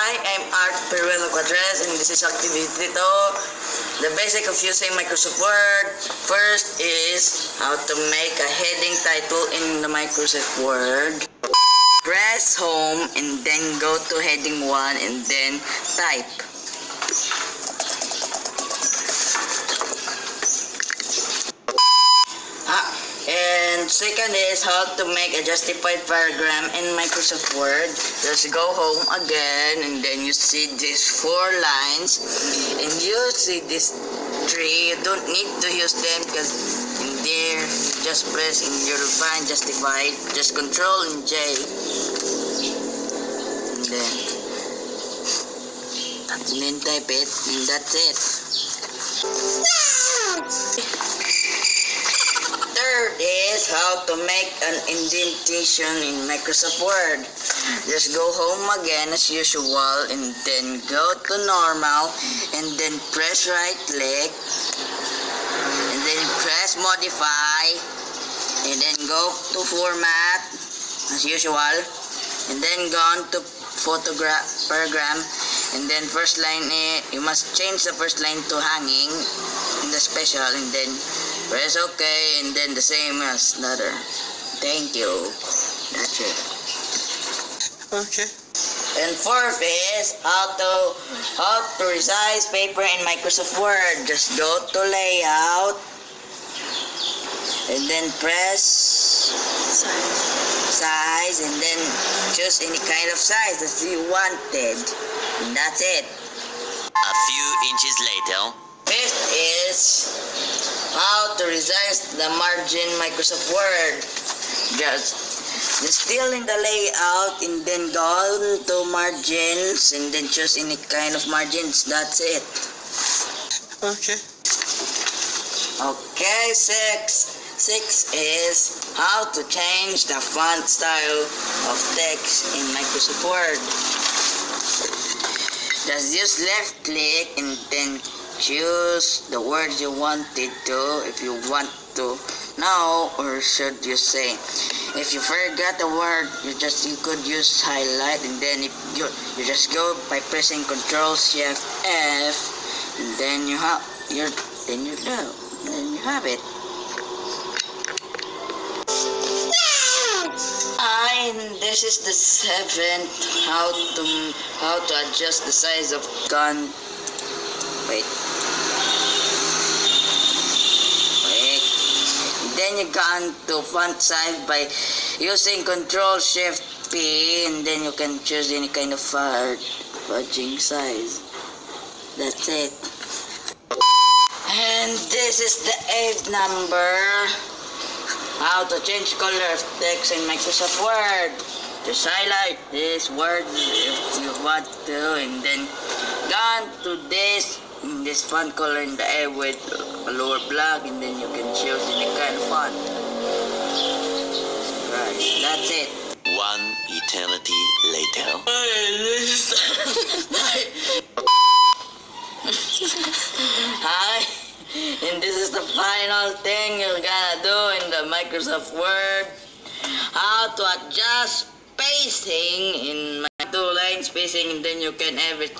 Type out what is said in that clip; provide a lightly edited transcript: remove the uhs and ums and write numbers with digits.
Hi, I'm Art Perueno Quadres, and this is activity 2. The basic of using Microsoft Word. First is how to make a heading title in the Microsoft Word. Press home and then go to heading 1 and then type. And second is how to make a justified paragraph in Microsoft Word. Just go home again and then you see these 4 lines and you see this 3. You don't need to use them because in there just press and you'll find justified. Just Control and J and then type it and that's it. Third is how to make an indentation in Microsoft Word. Just go home again as usual and then go to normal and then press right click and then press modify and then go to format as usual and then go on to paragraph and then first line, you must change the first line to hanging in the special and then press OK and then the same as the other. Thank you. That's it. Okay. And fourth is how to resize paper in Microsoft Word. Just go to layout and then press size and then choose any kind of size that you wanted. And that's it. A few inches later. Fifth is how to resize the margin Microsoft Word. Just still in the layout and then go on to margins and then choose any kind of margins. That's it. Okay. Okay, six is how to change the font style of text in Microsoft Word. Just use left click and then choose the words you wanted to, if you want to know, or should you say, if you forgot the word, you could use highlight and then if you just go by pressing Control Shift F and then you have it. And this is the 7th, how to adjust the size of gun. Wait. Then you go on to font size by using Control Shift P and then you can choose any kind of fudging size. That's it. And this is the 8th number. How to change color of text in Microsoft Word. Just highlight this word if you want to and then go on to this font color in the A with a lower black and then you can choose any kind of font. Right, that's it. 1 eternity later. Hi, and this is the final thing you're gonna do in the Microsoft Word. How to adjust spacing in my 2-line spacing and then you can have it